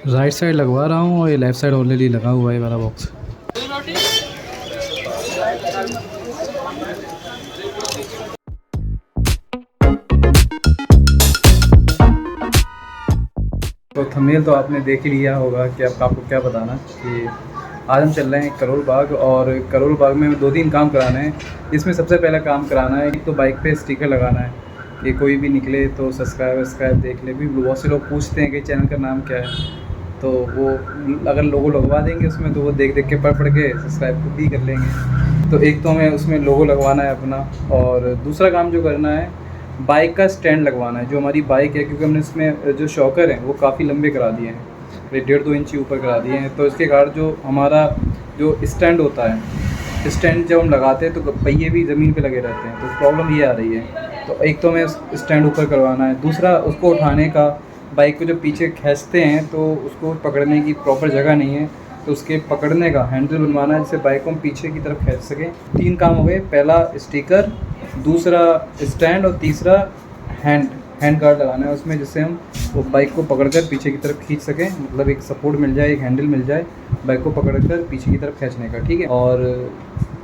Right side लगवा रहा हूँ और ये लेफ़्ट साइड ऑलरेडी लगा हुआ है वाला बॉक्स। तो थंबनेल तो आपने देख ही लिया होगा कि अब आपको क्या बताना कि आज हम चल रहे हैं करोल बाग, और करोल बाग में 2-3 काम कराने हैं। इसमें सबसे पहला काम कराना है एक तो बाइक पे स्टिकर लगाना है कि कोई भी निकले तो सब्सक्राइब देख ले। भी बहुत से लोग पूछते हैं कि चैनल का नाम क्या है, तो वो अगर लोगो लगवा देंगे उसमें तो वो देख देख के पढ़ के सब्सक्राइब खुद ही कर लेंगे। तो एक तो हमें उसमें लोगो लगवाना है अपना, और दूसरा काम जो करना है बाइक का स्टैंड लगवाना है जो हमारी बाइक है, क्योंकि हमने इसमें जो शॉकर हैं वो काफ़ी लंबे करा दिए हैं, 1.5-2 इंची ऊपर करा दिए हैं। तो इसके कारण जो हमारा जो स्टैंड होता है, स्टैंड जब हम लगाते हैं तो पहिए भी ज़मीन पे लगे रहते हैं, तो प्रॉब्लम ये आ रही है। तो एक तो हमें स्टैंड ऊपर करवाना है, दूसरा उसको उठाने का, बाइक को जब पीछे खींचते हैं तो उसको पकड़ने की प्रॉपर जगह नहीं है, तो उसके पकड़ने का हैंडल बनवाना है जिससे बाइक को हम पीछे की तरफ खींच सकें। 3 काम हो गए, पहला स्टिकर, दूसरा स्टैंड, और तीसरा हैंड गार्ड लगाना है उसमें, जिससे हम वो बाइक को पकड़कर पीछे की तरफ खींच सकें, मतलब एक सपोर्ट मिल जाए, एक हैंडल मिल जाए बाइक को पकड़कर पीछे की तरफ खींचने का, ठीक है। और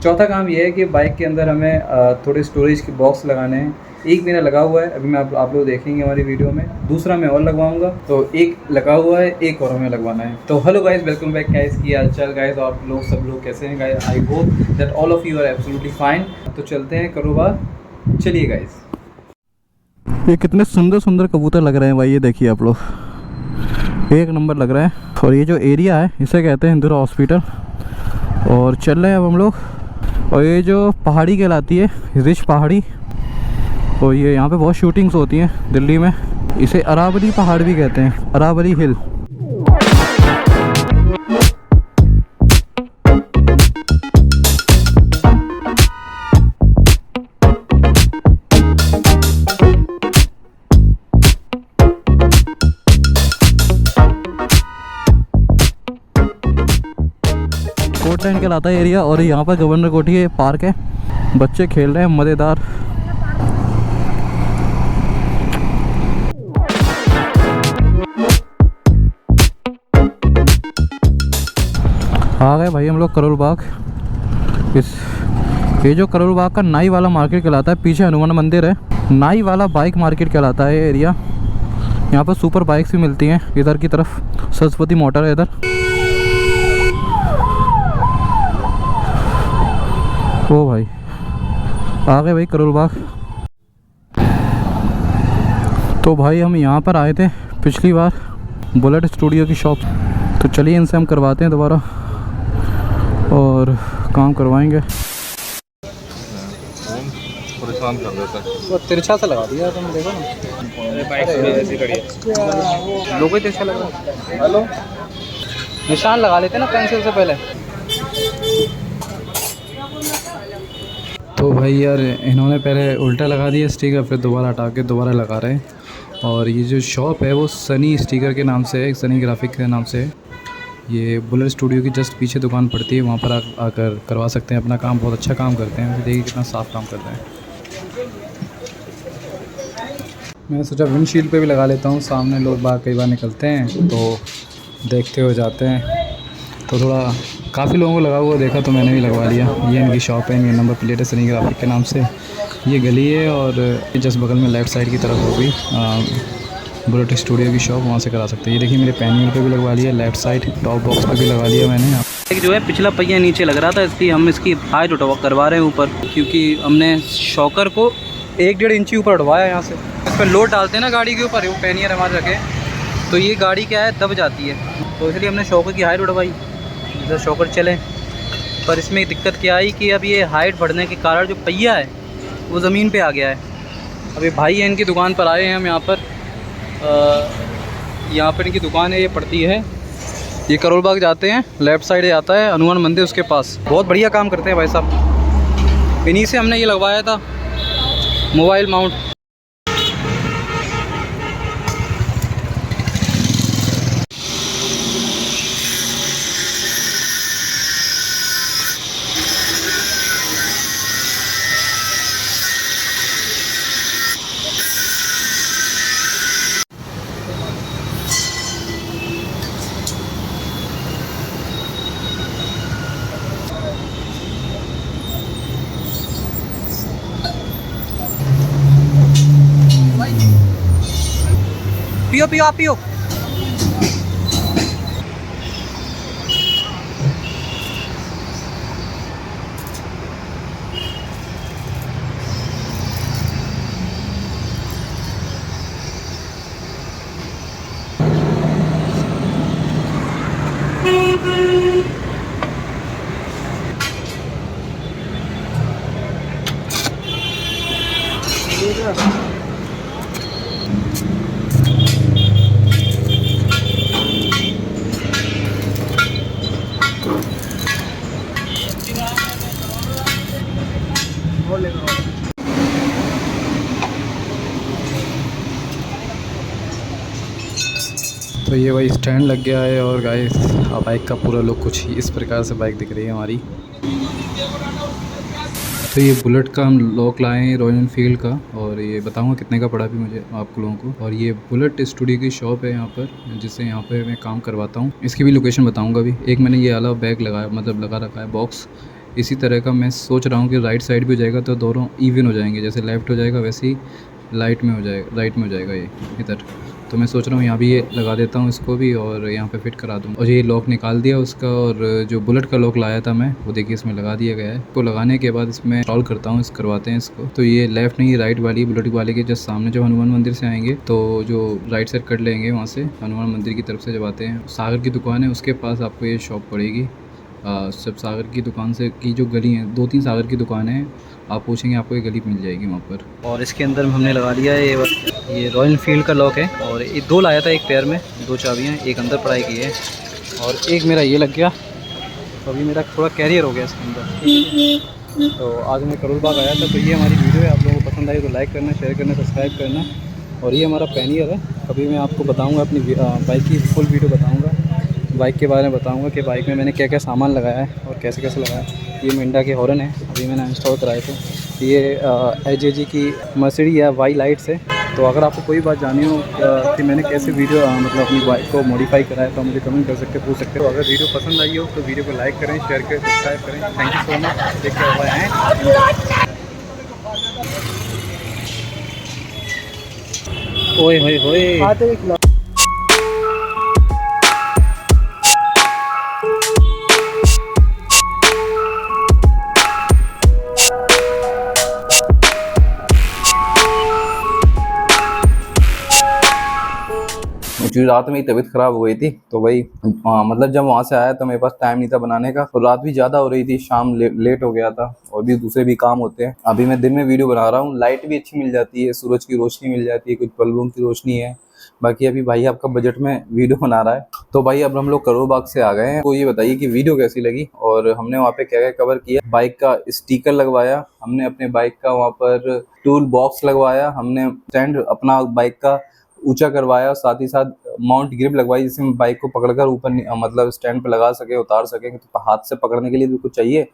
चौथा काम ये है कि बाइक के अंदर हमें थोड़े स्टोरेज के बॉक्स लगाने हैं। एक मेरा लगा हुआ है, अभी मैं आप लोग देखेंगे हमारी वीडियो में, दूसरा मैं और लगवाऊंगा, तो एक लगा हुआ है, एक और हमें लगवाना है। तो hello guys, welcome back guys, की हालचाल गाइस, और आप लोग सब लोग कैसे हैं guys? I hope that all of you are absolutely fine. तो चलते हैं करो बात, चलिए गाइस। ये कितने सुंदर सुंदर कबूतर लग रहे हैं भाई, ये देखिए आप लोग, एक नंबर लग रहा है। और ये जो एरिया है इसे कहते हैं इंदिरा हॉस्पिटल, और चल रहे हैं अब हम लोग। और ये जो पहाड़ी कहलाती है, रिच पहाड़ी, और ये यहाँ पे बहुत शूटिंग्स होती हैं दिल्ली में। इसे अरावली पहाड़ भी कहते हैं, अरावली हिल। कोट लाइन कहलाता है एरिया, और यहाँ पर गवर्नर कोठी पार्क है, बच्चे खेल रहे हैं मज़ेदार। आ गए भाई हम लोग करोल बाग। ये जो करोल बाग का नाई वाला मार्केट कहलाता है, पीछे हनुमान मंदिर है, नाई वाला बाइक मार्केट कहलाता है ये एरिया। यहाँ पर सुपर बाइक्स भी मिलती हैं। इधर की तरफ सरस्वती मोटर है इधर। ओ भाई आ गए भाई करोल बाग। तो भाई हम यहाँ पर आए थे पिछली बार बुलेट स्टूडियो की शॉप, तो चलिए इनसे हम करवाते हैं दोबारा और काम करवाएंगे। परेशान कर देता है, तो तिरछा सा लगा दिया तुम, देखो ना बाइक ऐसी खड़ी है, लोगो तिरछा लग रहा है। हेलो, निशान लगा लेते ना पेंसिल से पहले। तो भाई यार इन्होंने पहले उल्टा लगा दिया स्टिकर, फिर दोबारा हटा के दोबारा लगा रहे हैं। और ये जो शॉप है वो सनी स्टिकर के नाम से है, सनी ग्राफिक के नाम से है। ये बुलेट स्टूडियो की जस्ट पीछे दुकान पड़ती है, वहाँ पर आकर करवा सकते हैं अपना काम। बहुत अच्छा काम करते हैं, देखिए कितना साफ़ काम करते हैं। मैंने सोचा विंडशील्ड पे भी लगा लेता हूँ, सामने लोग बाहर कई बार निकलते हैं तो देखते हुए जाते हैं, तो थोड़ा काफ़ी लोगों को लगा हुआ देखा तो मैंने भी लगवा लिया। ये इनकी शॉप है, इनकी नंबर प्लेट है सनी ग्राफिक के नाम से। ये गली है और जस्ट बगल में लेफ़्ट साइड की तरफ होगी बुलेट स्टूडियो की शॉप, वहाँ से करा सकते हैं। ये देखिए मेरे पैनियल पे भी लगवा लिया, लेफ़्ट साइड टॉप बॉक्स पे भी लगा लिया मैंने। एक जो है पिछला पहिया नीचे लग रहा था, इसलिए हम इसकी हाइट करवा रहे हैं ऊपर, क्योंकि हमने शॉकर को 1-1.5 इंची ऊपर उठवाया यहाँ से। इस पर लोड डालते हैं ना गाड़ी के ऊपर, वो पैनियर हमारे रखे, तो ये गाड़ी क्या है दब जाती है, तो इसलिए हमने शॉकर की हाइट उठवाई जिससे शॉकर चले। पर इसमें एक दिक्कत क्या आई कि अब ये हाइट बढ़ने के कारण जो पहिया है वो ज़मीन पे आ गया है। अभी भाई है इनकी दुकान पर आए हैं हम, यहाँ पर इनकी दुकान है, ये पड़ती है, ये करोल बाग जाते हैं, लेफ़्ट साइड आता है हनुमान मंदिर, उसके पास। बहुत बढ़िया काम करते हैं भाई साहब। इन्हीं से हमने ये लगवाया था मोबाइल माउंट। पियो पियो आप पियो। तो ये वही स्टैंड लग गया है और गाइस बाइक का पूरा लुक कुछ इस प्रकार से बाइक दिख रही है हमारी। तो ये बुलेट का हम लॉक लाए हैं रॉयल एनफील्ड का, और ये बताऊंगा कितने का पड़ा भी मुझे आप लोगों को। और ये बुलेट स्टूडियो की शॉप है यहाँ पर, जिससे यहाँ पे मैं काम करवाता हूँ। इसकी भी लोकेशन बताऊंगा भी। एक मैंने ये वाला बैग लगाया, मतलब लगा रखा है बॉक्स। इसी तरह का मैं सोच रहा हूँ कि राइट साइड भी हो जाएगा तो दोनों इवन हो जाएंगे, जैसे लेफ़्ट हो जाएगा वैसे ही राइट में हो जाएगा ये इधर। तो मैं सोच रहा हूँ यहाँ भी ये लगा देता हूँ इसको भी, और यहाँ पे फिट करा दूँ। और ये लॉक निकाल दिया उसका, और जो बुलेट का लॉक लाया था मैं, वो देखिए इसमें लगा दिया गया है। तो लगाने के बाद इसमें इंस्टॉल करता हूँ, करवाते हैं इसको। तो ये लेफ़्ट नहीं राइट वाली बुलेट वाले के जस्ट सामने जब हनुमान मंदिर से आएंगे तो जो राइट साइड कट लेंगे वहाँ से हनुमान मंदिर की तरफ से जब आते हैं, सागर की दुकान है उसके पास आपको ये शॉप पड़ेगी। सब सागर की दुकान से की जो गली है, 2-3 सागर की दुकान है, आप पूछेंगे आपको ये गली मिल जाएगी वहाँ पर। और इसके अंदर हमने लगा लिया है ये रॉयल एनफील्ड का लॉक है। और ये 2 लाया था, एक पेयर में 2 चाबियाँ, एक अंदर पढ़ाई की है और एक मेरा ये लग गया। तो अभी मेरा थोड़ा कैरियर हो गया इसके अंदर। तो आज मैं करोल बाग आया था। तो ये हमारी वीडियो है, आप लोगों को पसंद आई तो लाइक करना, शेयर करना, सब्सक्राइब करना। और ये हमारा पैनियर है। कभी मैं आपको बताऊँगा, अपनी बाइक की फुल वीडियो बताऊँगा, बाइक के बारे में बताऊंगा कि बाइक में मैंने क्या क्या सामान लगाया है और कैसे कैसे लगाया है। ये मिंडा के हॉर्न है, अभी मैंने इंस्टॉल कराए थे। ये AJG की मर्सिडीज है वाई लाइट्स है। तो अगर आपको कोई बात जाननी हो कि मैंने कैसे वीडियो मतलब अपनी बाइक को मॉडिफाई कराया तो मुझे कमेंट कर सकते, पूछ सकते हो। अगर वीडियो पसंद आई हो तो वीडियो को लाइक करें, शेयर करें, सब्सक्राइब करें। Thank you so much. देख के हुआ है ओए होए होए। एक्चुअली रात में ही तबीयत ख़राब हो गई थी, तो भाई मतलब जब वहाँ से आया तो मेरे पास टाइम नहीं था बनाने का, और रात भी ज़्यादा हो रही थी, शाम लेट हो गया था, और भी दूसरे भी काम होते हैं। अभी मैं दिन में वीडियो बना रहा हूँ, लाइट भी अच्छी मिल जाती है, सूरज की रोशनी मिल जाती है, कुछ बल्बों की रोशनी है। बाकी अभी भाई आपका बजट में वीडियो बना रहा है। तो भाई अब हम लोग करोल बाग से आ गए हैं। तो ये बताइए कि वीडियो कैसी लगी और हमने वहाँ पे क्या क्या कवर किया। बाइक का स्टिकर लगवाया हमने, अपने बाइक का वहाँ पर टूल बॉक्स लगवाया हमने, स्टैंड अपना बाइक का ऊंचा करवाया, साथ ही साथ माउंट ग्रिप लगवाई जिसमें बाइक को पकड़कर ऊपर मतलब स्टैंड पे लगा सके, उतार सके। तो हाथ से पकड़ने के लिए भी कुछ चाहिए,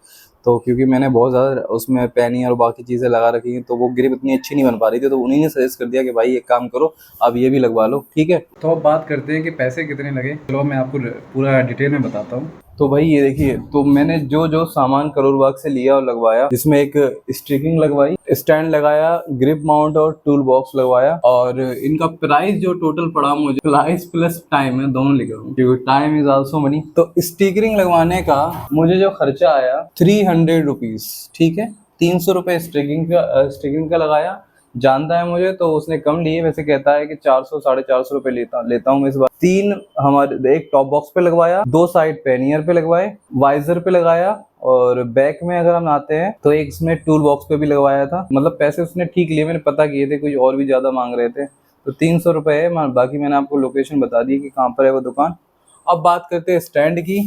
तो क्योंकि मैंने बहुत ज़्यादा उसमें पैनी और बाकी चीज़ें लगा रखी हैं तो वो ग्रिप इतनी अच्छी नहीं बन पा रही थी। तो उन्हीं ने सजेस्ट कर दिया कि भाई एक काम करो, आप ये भी लगवा लो, ठीक है। तो अब बात करते हैं कि पैसे कितने लगे। चलो मैं आपको पूरा डिटेल में बताता हूँ। तो भाई ये देखिए, तो मैंने जो सामान करोल बाग से लिया और लगवाया, जिसमें एक स्टिकिंग लगवाई, स्टैंड लगाया, ग्रिप माउंट और टूल बॉक्स लगवाया, और इनका प्राइस जो टोटल पड़ा मुझे, प्राइस प्लस टाइम है, दोनों लिखा हूँ क्योंकि टाइम इज आल्सो मनी। तो स्टिकरिंग लगवाने का मुझे जो खर्चा आया 300 रुपीज, ठीक है। 300 रुपये स्टिकरिंग का लगाया। जानता है मुझे तो उसने कम लिए, वैसे कहता है कि 400-450 रुपये लेता हूँ मैं इस बार। 3 हमारे एक टॉप बॉक्स पे लगवाया, 2 साइड पैनियर पे लगवाए, वाइजर पे लगाया, और बैक में अगर हम आते हैं तो एक इसमें टूल बॉक्स पे भी लगवाया था। मतलब पैसे उसने ठीक लिए, मैंने पता किए थे, कुछ और भी ज्यादा मांग रहे थे। तो 300 रुपये है। बाकी मैंने आपको लोकेशन बता दी कि कहाँ पर है वो दुकान। अब बात करते हैं स्टैंड की।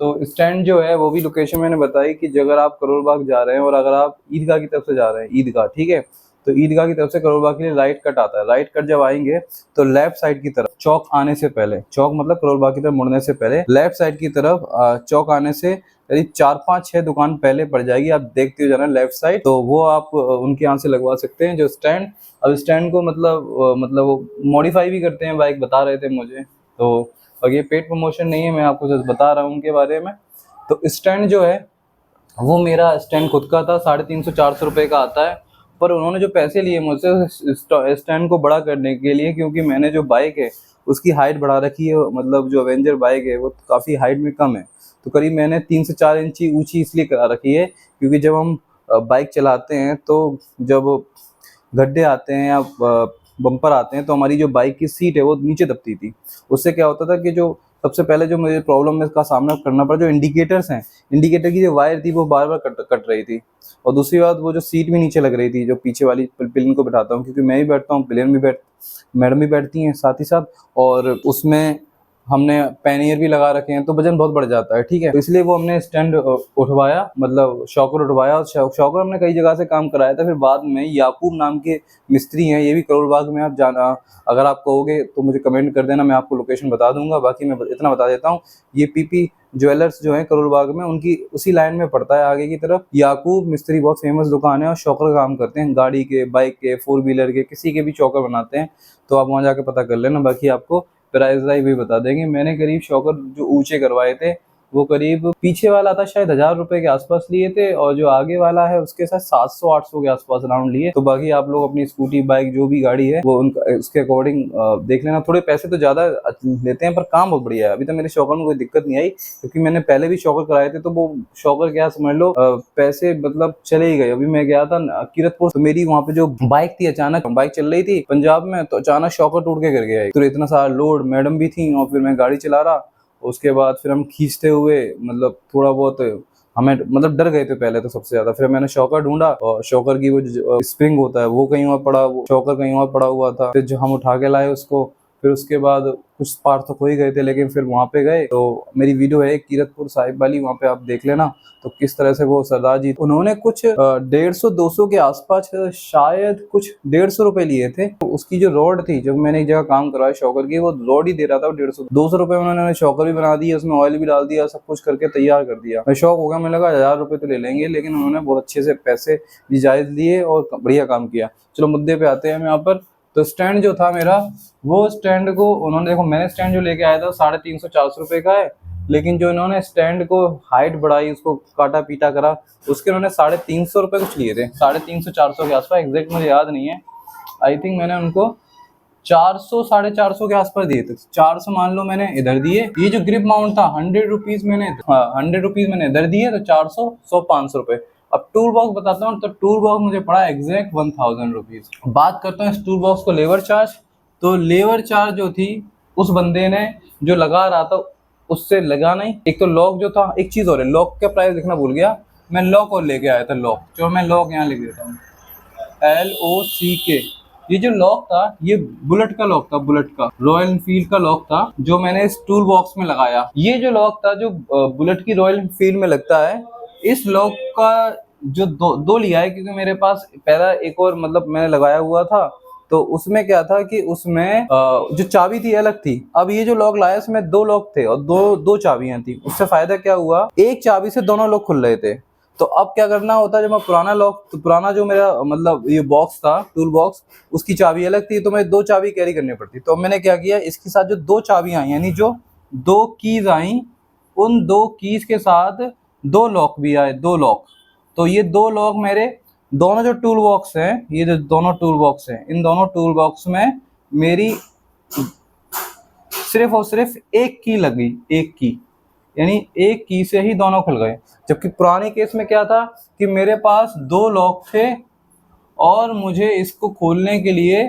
तो स्टैंड जो है वो भी लोकेशन मैंने बताई कि अगर आप करोल बाग जा रहे हैं और अगर आप ईदगाह की तरफ से जा रहे हैं, ईदगाह, ठीक है, तो ईदगाह की तरफ से करोल बाग के लिए राइट कट आता है। राइट कट जब आएंगे तो लेफ्ट साइड की तरफ, चौक आने से पहले, चौक मतलब करोल बाग की तरफ मुड़ने से पहले, लेफ्ट साइड की तरफ चौक आने से करीब 4-5-6 दुकान पहले पड़ जाएगी। आप देखते हो जाना लेफ्ट साइड, तो वो आप उनके यहाँ से लगवा सकते हैं जो स्टैंड। अब स्टैंड को मतलब वो मॉडिफाई भी करते हैं, बाइक बता रहे थे मुझे। तो और ये पेड प्रमोशन नहीं है, मैं आपको जस्ट बता रहा हूँ उनके बारे में। तो स्टैंड जो है वो मेरा स्टैंड खुद का था, 350-400 रुपये का आता है। पर उन्होंने जो पैसे लिए मुझसे स्टैंड को बड़ा करने के लिए, क्योंकि मैंने जो बाइक है उसकी हाइट बढ़ा रखी है, मतलब जो अवेंजर बाइक है वो काफ़ी हाइट में कम है, तो करीब मैंने 3 से 4 इंची ऊंची इसलिए करा रखी है क्योंकि जब हम बाइक चलाते हैं तो जब गड्ढे आते हैं या बम्पर आते हैं तो हमारी जो बाइक की सीट है वो नीचे दबती थी। उससे क्या होता था कि जो सबसे पहले जो मुझे प्रॉब्लम में का सामना करना पड़ा, जो इंडिकेटर्स हैं, इंडिकेटर की जो वायर थी वो बार बार कट रही थी, और दूसरी बात वो जो सीट भी नीचे लग रही थी, जो पीछे वाली पिलियन को बैठाता हूँ, क्योंकि मैं भी बैठता हूँ, पिलियन भी मैडम भी बैठती हैं साथ ही साथ, और उसमें हमने पैनियर भी लगा रखे हैं तो वजन बहुत बढ़ जाता है, ठीक है। तो इसलिए वो हमने स्टैंड उठवाया, मतलब शॉकर उठवाया, और शॉकर हमने कई जगह से काम कराया था। फिर बाद में याकूब नाम के मिस्त्री हैं, ये भी करोल बाग में, आप जाना अगर आप कहोगे तो मुझे कमेंट कर देना, मैं आपको लोकेशन बता दूंगा। बाकी मैं इतना बता देता हूँ, ये पीपी ज्वेलर्स जो है करोल बाग में, उनकी उसी लाइन में पड़ता है आगे की तरफ। याकूब मिस्त्री बहुत फेमस दुकान है और शॉकर का काम करते हैं, गाड़ी के, बाइक के, 4 व्हीलर के, किसी के भी शॉकर बनाते हैं, तो आप वहाँ जाके पता कर लेना। बाकी आपको प्राइस भी बता देंगे। मैंने करीब शॉकर जो ऊंचे करवाए थे वो करीब पीछे वाला था शायद 1000 रुपए के आसपास लिए थे, और जो आगे वाला है उसके साथ 700-800 के आसपास राउंड लिए। तो बाकी आप लोग अपनी स्कूटी, बाइक, जो भी गाड़ी है वो उनका उसके अकॉर्डिंग देख लेना। थोड़े पैसे तो ज्यादा लेते हैं पर काम बहुत बढ़िया है। अभी तक मेरे शॉकर में कोई दिक्कत नहीं आई, क्योंकि मैंने पहले भी शॉकर कराए थे, तो वो शॉकर क्या समझ लो पैसे मतलब चले ही गए। अभी मैं गया था कीरतपुर, तो मेरी वहाँ पे जो बाइक थी, अचानक बाइक चल रही थी पंजाब में, तो अचानक शॉकर टूट के गिर गया। तो इतना सारा लोड, मैडम भी थी, और फिर मैं गाड़ी चला रहा, उसके बाद फिर हम खींचते हुए मतलब थोड़ा बहुत हमें मतलब डर गए थे पहले तो सबसे ज्यादा। फिर मैंने शॉकर ढूंढा, और शॉकर की वो स्प्रिंग होता है वो कहीं और पड़ा, वो शॉकर कहीं और पड़ा हुआ था। फिर जो हम उठा के लाए उसको, फिर उसके बाद कुछ पार्ट तो खो ही गए थे, लेकिन फिर वहाँ पे गए तो मेरी वीडियो है कीरतपुर साहिब वाली, वहाँ पे आप देख लेना। तो किस तरह से वो सरदार जी, उन्होंने कुछ 150-200 के आसपास शायद कुछ 150 रुपए लिए थे। तो उसकी जो रॉड थी, जब मैंने एक जगह काम करवाया शॉकर की, वो रॉड ही दे रहा था 150-200 रुपए। उन्होंने शॉकर भी बना दिया, उसमें ऑयल भी डाल दिया, सब कुछ करके तैयार कर दिया। मैं शौक हो गया, मैंने लगा 1000 रुपए तो ले लेंगे, लेकिन उन्होंने बहुत अच्छे से पैसे भी जायज लिए और बढ़िया काम किया। चलो मुद्दे पे आते हैं हम यहाँ पर। तो स्टैंड जो था मेरा, वो स्टैंड को उन्होंने, देखो मैंने स्टैंड जो लेके आया था 350-400 रुपए का है, लेकिन जो इन्होंने स्टैंड को हाइट बढ़ाई, उसको काटा पीटा करा, उसके उन्होंने 350 रुपए कुछ लिए थे, 350-400 के आसपास, एग्जैक्ट मुझे याद नहीं है। आई थिंक मैंने उनको 400-450 के आसपास दिए थे। 400 मान लो मैंने इधर दिए। ये जो ग्रिप माउंट था 100 रुपीज मैंने, हाँ 100 रुपीज मैंने इधर दिए, तो 400, 100-500 रुपए। अब टूल बॉक्स बताता हूँ, तो टूल बॉक्स मुझे पड़ा एग्जैक्ट 1000 रुपीज। बात करता हूँ इस टूल बॉक्स को लेबर चार्ज, तो लेबर चार्ज जो थी उस बंदे ने जो लगा रहा था उससे लगा नहीं। एक तो लॉक जो था, एक चीज और है, लॉक का प्राइस लिखना भूल गया मैं, लॉक और लेके आया था लॉक, जो मैं लॉक यहाँ लिख देता हूँ, LOCK। ये जो लॉक था ये बुलेट का लॉक था, बुलेट का, रॉयल एनफील्ड का लॉक था, जो मैंने इस टूल बॉक्स में लगाया। ये जो लॉक था जो बुलेट की रॉयल एनफील्ड में लगता है, इस लॉक का जो दो लिया है, क्योंकि मेरे पास पहला एक और मतलब मैंने लगाया हुआ था, तो उसमें क्या था कि उसमें जो चाबी थी अलग थी। अब ये जो लॉक लाया इसमें 2 लॉक थे और दो चाबियां थी। उससे फायदा क्या हुआ, एक चाबी से दोनों लॉक खुल रहे थे। तो अब क्या करना होता है, जब मैं पुराना लॉक, तो पुराना जो मेरा मतलब ये बॉक्स था, टूल बॉक्स, उसकी चाबी अलग थी, तो मैं 2 चाबी कैरी करनी पड़ती। तो मैंने क्या किया, इसके साथ जो 2 चाबियां आई, यानी जो 2 कीज आई, उन 2 कीज के साथ 2 लॉक भी आए, 2 लॉक। तो ये 2 लॉक मेरे दोनों जो टूल बॉक्स हैं, ये जो दोनों टूल बॉक्स हैं, इन दोनों टूल बॉक्स में मेरी सिर्फ और सिर्फ एक की लगी, एक की, यानी एक की से ही दोनों खुल गए। जबकि पुराने केस में क्या था कि मेरे पास 2 लॉक थे और मुझे इसको खोलने के लिए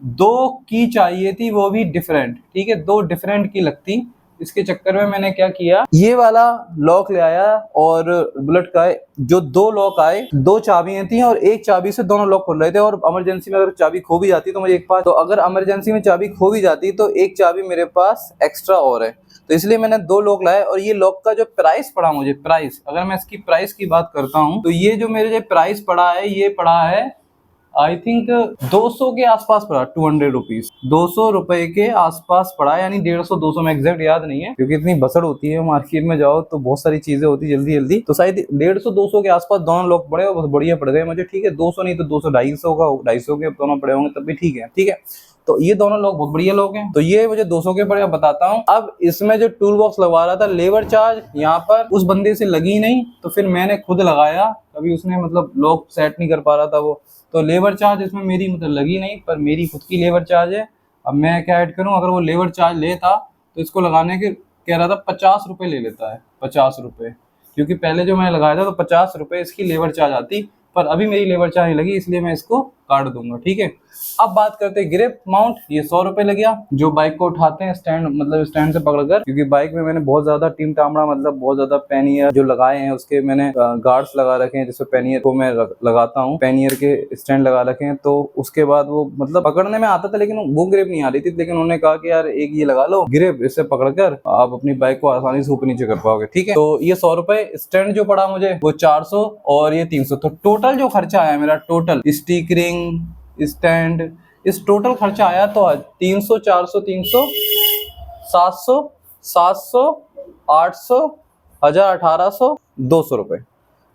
2 की चाहिए थी, वो भी डिफरेंट, ठीक है, 2 डिफरेंट की लगती। इसके चक्कर में मैंने क्या किया, ये वाला लॉक ले आया, और बुलेट का जो 2 लॉक आए, 2 चाबियां थी और एक चाबी से दोनों लॉक खुल रहे थे। और इमरजेंसी में अगर चाबी खो भी जाती तो मुझे एक पास, तो अगर इमरजेंसी में चाबी खो भी जाती तो एक चाबी मेरे पास एक्स्ट्रा और है। तो इसलिए मैंने 2 लॉक लाए। और ये लॉक का जो प्राइस पड़ा मुझे, प्राइस, अगर मैं इसकी प्राइस की बात करता हूँ, तो ये जो मेरे प्राइस पड़ा है, ये पड़ा है आई थिंक 200 के आसपास पड़ा, 200 रुपीज, 200 रुपए के आसपास पड़ा, यानी 150-200 में एग्जैक्ट याद नहीं है, क्योंकि इतनी बसड़ होती है मार्केट में जाओ तो बहुत सारी चीजें होती है जल्दी। तो शायद 150-200 के आसपास दोनों लोग पड़े और बहुत बढ़िया पड़ गए मुझे, ठीक है। 200 नहीं तो 200, 250 का, 250 के दोनों पड़े होंगे तब भी ठीक है, ठीक है। तो ये दोनों लोग बहुत बढ़िया लोग हैं। तो ये मुझे 200 के पड़े, अब बताता हूँ। अब इसमें जो टूल बॉक्स लगवा रहा था, लेबर चार्ज यहाँ पर उस बंदे से लगी नहीं, तो फिर मैंने खुद लगाया। कभी उसने मतलब लॉक सेट नहीं कर पा रहा था वो, तो लेबर चार्ज इसमें मेरी मतलब लगी नहीं, पर मेरी खुद की लेबर चार्ज है। अब मैं क्या ऐड करूँ, अगर वो लेबर चार्ज लेता तो इसको लगाने के कह रहा था 50 रुपये ले लेता है, 50 रुपये, क्योंकि पहले जो मैंने लगाया था तो 50 रुपये इसकी लेबर चार्ज आती, पर अभी मेरी लेबर चार्ज नहीं लगी, इसलिए मैं इसको काट दूंगा, ठीक है। अब बात करते हैं ग्रिप माउंट। ये 100 रुपये लग गया, जो बाइक को उठाते हैं स्टैंड, मतलब स्टैंड से पकड़कर, क्योंकि बाइक में मैंने बहुत ज्यादा टीम टामड़ा, मतलब बहुत ज्यादा पैनियर जो लगाए हैं, उसके मैंने गार्ड्स लगा रखे हैं, जिससे पैनियर को मैं लगाता हूँ, पैनियर के स्टैंड लगा रखे हैं। तो उसके बाद वो मतलब पकड़ने में आता था, लेकिन वो ग्रिप नहीं आ रही थी। लेकिन उन्होंने कहा कि यार एक ये लगा लो ग्रिप, इससे पकड़कर आप अपनी बाइक को आसानी से ऊपर नीचे कर पाओगे, ठीक है। तो ये 100 रुपये, स्टैंड जो पड़ा मुझे वो 400 और ये 300। तो टोटल जो खर्चा आया मेरा, टोटल स्टिकरिंग, स्टैंड, इस टोटल खर्चा आया तो 300, 400, 300, 700, 700, 800, 1000, 1800, 200 रुपये,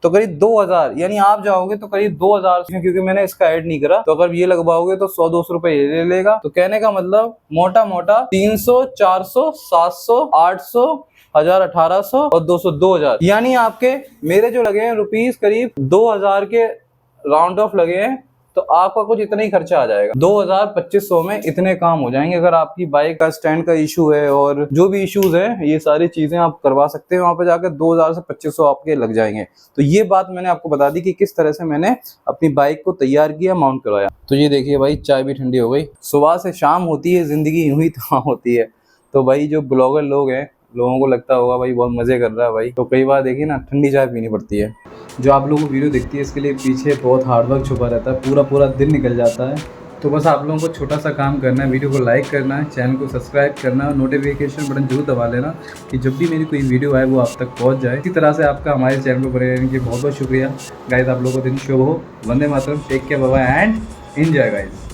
तो करीब 2000। यानी आप जाओगे तो करीब 2000, क्योंकि मैंने इसका ऐड नहीं करा। तो अगर ये लगवाओगे तो 100-200 रुपये ले लेगा। तो कहने का मतलब मोटा मोटा 300, 400, 700, 800, 1000, 1800 और 200, 2000। यानी आपके मेरे जो लगे हैं रुपीस करीब 2000 के राउंड ऑफ लगे हैं। तो आपका कुछ इतना ही खर्चा आ जाएगा, 2000-2500 में इतने काम हो जाएंगे। अगर आपकी बाइक का स्टैंड का इशू है और जो भी इश्यूज है, ये सारी चीजें आप करवा सकते हैं वहां पे जाकर। 2000 से 2500 आपके लग जाएंगे। तो ये बात मैंने आपको बता दी कि किस तरह से मैंने अपनी बाइक को तैयार किया, माउंट करवाया। तो ये देखिए भाई, चाय भी ठंडी हो गई। सुबह से शाम होती है, जिंदगी यूं ही तमाम होती है। तो भाई जो ब्लॉगर लोग हैं, लोगों को लगता होगा भाई बहुत मजे कर रहा है भाई, तो कई बार देखिए ना, ठंडी चाय पीनी पड़ती है। जो आप लोगों को वीडियो दिखती है, इसके लिए पीछे बहुत हार्डवर्क छुपा रहता है, पूरा दिन निकल जाता है। तो बस आप लोगों को छोटा सा काम करना है, वीडियो को लाइक करना है, चैनल को सब्सक्राइब करना है और नोटिफिकेशन बटन जरूर दबा लेना कि जब भी मेरी कोई वीडियो आए वो आप तक पहुंच जाए। इसी तरह से आपका हमारे चैनल पर बने रहने के बहुत बहुत शुक्रिया गाइस। आप लोगों को दिन शुभ हो। वंदे मातरम, take care, bye bye and enjoy guys.